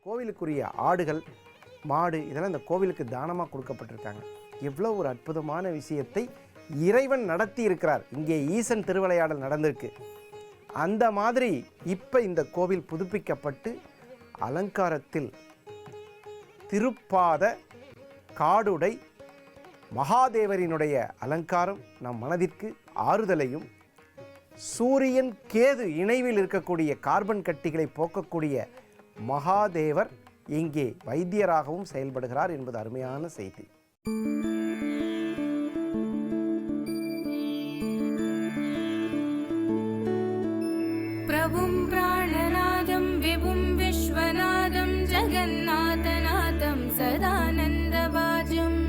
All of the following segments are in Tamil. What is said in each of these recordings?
கோவிலுக்குரிய ஆடுகள், மாடு இதெல்லாம் இந்த கோவிலுக்கு தானமாக கொடுக்கப்பட்டிருக்காங்க. எவ்வளோ ஒரு அற்புதமான விஷயத்தை இறைவன் நடத்தி இருக்கிறார். இங்கே ஈசன் திருவிளையாடல் நடந்திருக்கு. அந்த மாதிரி இப்போ இந்த கோவில் புதுப்பிக்கப்பட்டு அலங்காரத்தில் திருப்பாத காடுடை மகாதேவரினுடைய அலங்காரம் நம் மனதிற்கு ஆறுதலையும், சூரியன் கேது இணைவில் இருக்கக்கூடிய கார்பன் கட்டிகளை போக்கக்கூடிய மகாதேவர் இங்கே வைத்தியராகவும் செயல்படுகிறார் என்பது அருமையான செய்தி. பிரபும் பிராணநாதம் விபும் விஸ்வநாதம் ஜகநாதநாதம் சதானந்தபாஜம்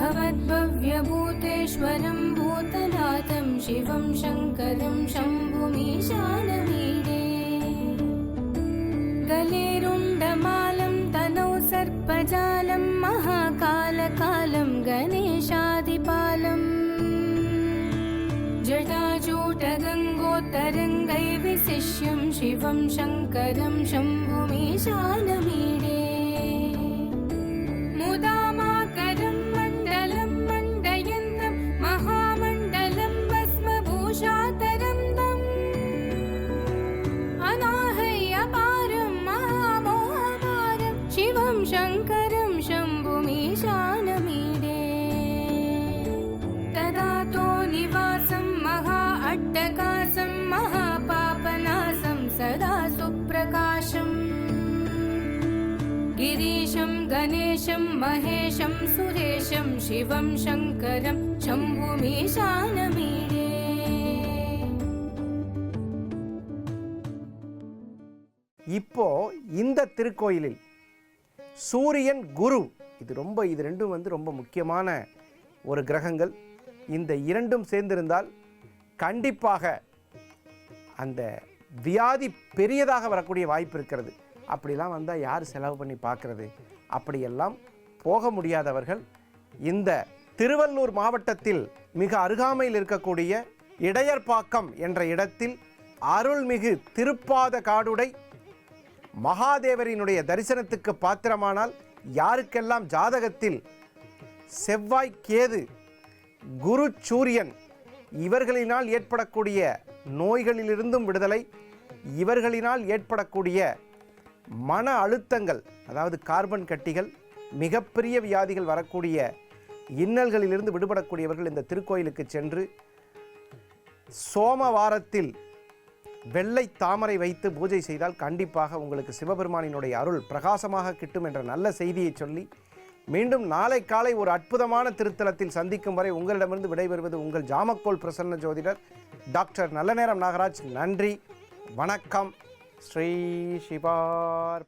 भवद्भव्यभूतेश्वरं भूतनाथं शिवं शङ्करं शम्भुमीशानमीडे गलेरुण्डमालं तनौ सर्पजालं महाकालकालं गणेशादिपालम् जटाजूटगङ्गोत्तरङ्गैर्विशिष्यं शिवं शङ्करं शम्भुमीशानमीडे मुदामाकरं मण्डलं मण्डयन्तं महामण्डलं भस्मभूषातरं तम् अनाहयपारं महामोहपारं शिवं शङ्करं शम्भुमीशानमीडे तदातो निवासं महा अट्टकासं महापापनासं सदा सुप्रकाशम् गिरीशं गणेशं महेशं सुरेशं शिवं शङ्करं शम्भुमीशानमीडे. இப்போ இந்த திருக்கோயிலில் சூரியன் குரு இது ரெண்டும் ரொம்ப முக்கியமான ஒரு கிரகங்கள். இந்த இரண்டும் சேர்ந்திருந்தால் கண்டிப்பாக அந்த வியாதி பெரியதாக வரக்கூடிய வாய்ப்பு இருக்கிறது. அப்படிலாம் வந்தால் யார் செலவு பண்ணி பார்க்கறது? அப்படியெல்லாம் போக முடியாதவர்கள் இந்த திருவள்ளூர் மாவட்டத்தில் மிக அருகாமையில் இருக்கக்கூடிய இடையர்பாக்கம் என்ற இடத்தில் அருள்மிகு திருப்பாத காடுடை மகாதேவரினுடைய தரிசனத்துக்கு பாத்திரமானால் யாருக்கெல்லாம் ஜாதகத்தில் செவ்வாய் கேது குரு சூரியன் இவர்களினால் ஏற்படக்கூடிய நோய்களிலிருந்தும் விடுதலை, இவர்களினால் ஏற்படக்கூடிய மன அழுத்தங்கள், அதாவது கார்பன் கட்டிகள், மிகப்பெரிய வியாதிகள் வரக்கூடிய இன்னல்களிலிருந்து விடுபடக்கூடியவர்கள் இந்த திருக்கோயிலுக்கு சென்று சோமவாரத்தில் வெள்ளை தாமரை வைத்து பூஜை செய்தால் கண்டிப்பாக உங்களுக்கு சிவபெருமானினுடைய அருள் பிரகாசமாக கிட்டும் என்ற நல்ல செய்தியை சொல்லி மீண்டும் நாளை காலை ஒரு அற்புதமான திருத்தலத்தில் சந்திக்கும் வரை உங்களிடமிருந்து விடைபெறுவது உங்கள் ஜாமக்கோல் பிரசன்ன ஜோதிடர் டாக்டர் நல்லநேரம் நாகராஜ். நன்றி, வணக்கம். ஸ்ரீ சிவார்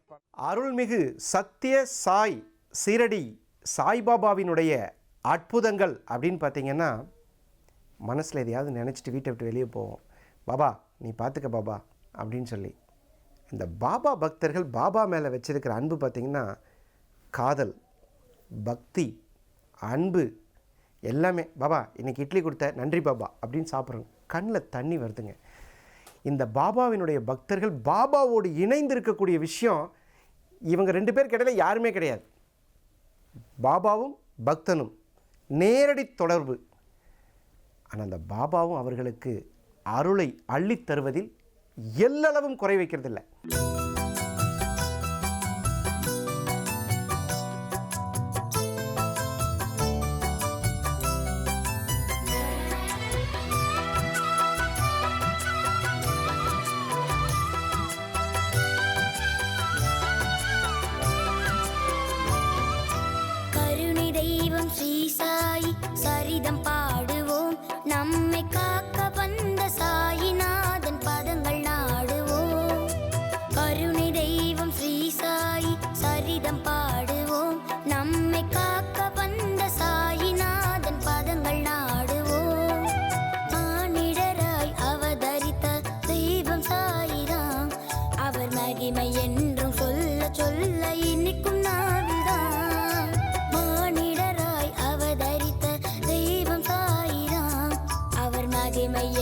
அருள்மிகு சத்ய சாய் சீரடி சாய்பாபாவினுடைய அற்புதங்கள் அப்படின்னு பார்த்தீங்கன்னா மனசில் எதையாவது நினச்சிட்டு வீட்டை விட்டு வெளியே போவோம். பாபா நீ பார்த்துக்க பாபா அப்படின்னு சொல்லி இந்த பாபா பக்தர்கள் பாபா மேலே வச்சிருக்கிற அன்பு பார்த்திங்கன்னா காதல், பக்தி, அன்பு எல்லாமே. பாபா இன்றைக்கி இட்லி கொடுத்த நன்றி பாபா அப்படின்னு சாப்பிட்றோங்க, கண்ணில் தண்ணி வருதுங்க. இந்த பாபாவினுடைய பக்தர்கள் பாபாவோடு இணைந்து இருக்கக்கூடிய விஷயம் இவங்க ரெண்டு பேர் கிடையாது, யாருமே கிடையாது. பாபாவும் பக்தனும் நேரடி தொடர்பு. ஆனால் அந்த பாபாவும் அவர்களுக்கு அருளை அள்ளித் தருவதில் எல்லளவும் குறை வைக்கிறதில்லை.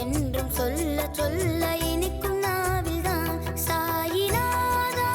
என்றும் சொல்ல சொல்ல இனிக்கும் நாவில்தான் சாயிநாதா.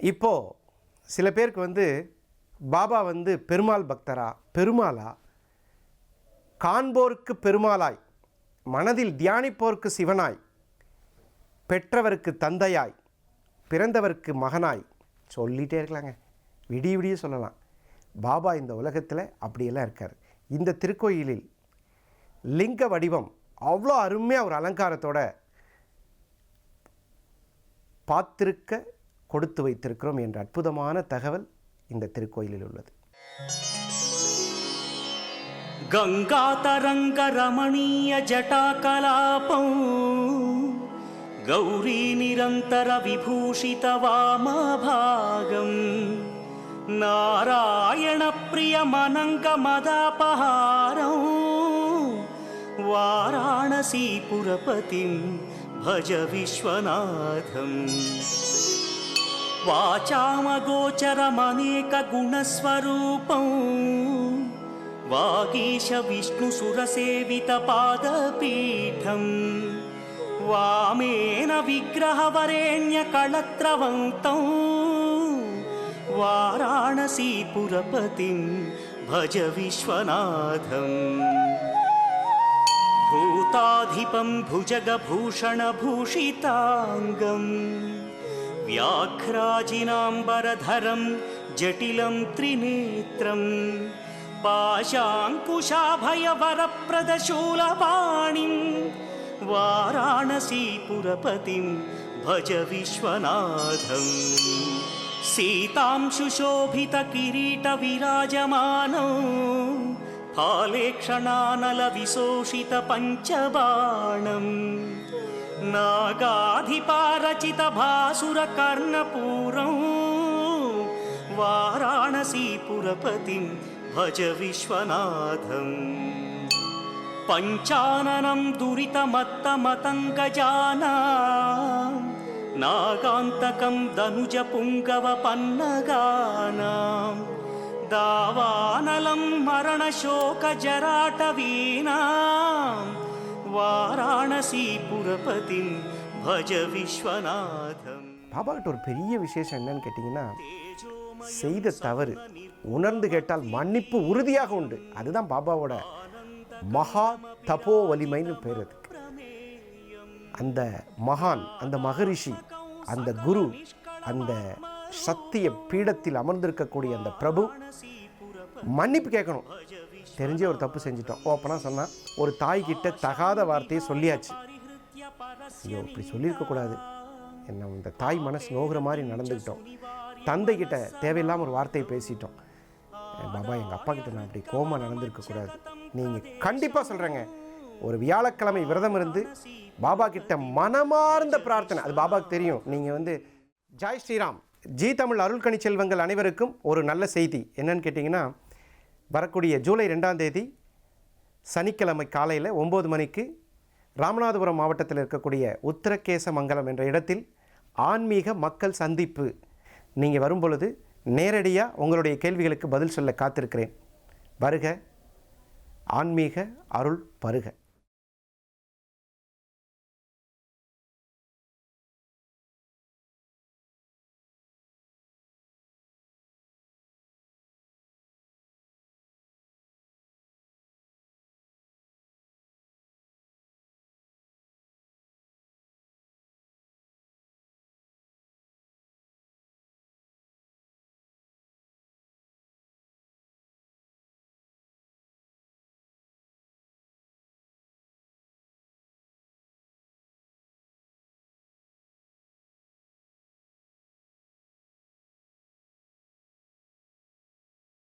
இப்போது சில பேருக்கு வந்து பாபா வந்து பெருமாள் பக்தரா, பெருமாளா, காண்போருக்கு பெருமாளாய், மனதில் தியானிப்போருக்கு சிவனாய், பெற்றவருக்கு தந்தையாய், பிறந்தவருக்கு மகனாய் சொல்லிகிட்டே இருக்கலாங்க. விடிய விடிய சொல்லலாம். பாபா இந்த உலகத்தில் அப்படியெல்லாம் இருக்கார். இந்த திருக்கோயிலில் லிங்க வடிவம் அவ்வளோ அருமையாக ஒரு அலங்காரத்தோட பார்த்திருக்க கொடுத்து வைத்திருக்கிறோம் என்ற அற்புதமான தகவல் இந்த திருக்கோயிலில் உள்ளது. गंगातरंग रमणीय जटाकलापं गौरी निरंतर विभूषित वामभागं नारायण प्रिय मनंग मदापहारं वाराणसीपुरपतिं भज विश्वनाथम् वाचामगोचरमनेक गुणस्वरूपं वागीश विष्णुसुरसेवितपादपीठं वामेन विग्रहवरेण्यकळत्रवन्तं वाराणसीपुरपतिं भज विश्वनाथम् भूताधिपं भुजगभूषणभूषिताङ्गं व्याघ्राजिनाम्बरधरं जटिलं त्रिनेत्रं पाशाङ्कुशाभयवरप्रदशूलपाणिं वाराणसीपुरपतिं भज विश्वनाथम् सीतां सुशोभितकिरीटविराजमानौ फालेक्षणानलविशोषितपञ्चबाणं नागाधिपारचितभासुरकर्णपूरं वाराणसीपुरपतिं भज विश्वनाथम् पञ्चाननं दुरितमत्तमतङ्गजानां नागान्तकं दनुजपुङ्गवपन्नगानां दावानलं मरणशोकजराटवीनां वाराणसीपुरपतिं भज विश्वनाथम्. பாபா கிட்ட ஒரு பெரிய விசேஷம் என்னன்னு கேட்டிங்கன்னா, செய்த தவறு உணர்ந்து கேட்டால் மன்னிப்பு உறுதியாக உண்டு. அதுதான் பாபாவோட மகா தபோ வலிமைன்னு பேர். அதுக்கு அந்த மகான், அந்த மகரிஷி, அந்த குரு, அந்த சத்திய பீடத்தில் அமர்ந்திருக்கக்கூடிய அந்த பிரபு மன்னிப்பு கேட்கணும். தெரிஞ்சே ஒரு தப்பு செஞ்சிட்டோம் அப்போனா சொன்னால், ஒரு தாய்கிட்ட தகாத வார்த்தையை சொல்லியாச்சு, ஐயோ இப்படி சொல்லியிருக்கக்கூடாது, என்ன இந்த தாய் மனசு நோகிற மாதிரி நடந்துக்கிட்டோம், தந்தைக்கிட்ட தேவையில்லாமல் ஒரு வார்த்தையை பேசிட்டோம், பாபா எங்கள் அப்பா கிட்ட நான் அப்படி கோமா நடந்திருக்கக்கூடாது. நீங்கள் கண்டிப்பாக சொல்கிறேங்க, ஒரு வியாழக்கிழமை விரதம் இருந்து பாபா கிட்ட மனமார்ந்த பிரார்த்தனை, அது பாபாவுக்கு தெரியும். நீங்கள் வந்து ஜாய் ஸ்ரீராம். ஜி தமிழ் அருள்கணி செல்வங்கள் அனைவருக்கும் ஒரு நல்ல செய்தி என்னன்னு கேட்டிங்கன்னா, வரக்கூடிய ஜூலை 2ஆம் தேதி சனிக்கிழமை காலையில் 9 மணிக்கு ராமநாதபுரம் மாவட்டத்தில் இருக்கக்கூடிய உத்தரகேசமங்கலம் என்ற இடத்தில் ஆன்மீக மக்கள் சந்திப்பு. நீங்கள் வரும்பொழுது நேரடியாக உங்களுடைய கேள்விகளுக்கு பதில் சொல்ல காத்திருக்கிறேன். வருக, ஆன்மீக அருள் பருக.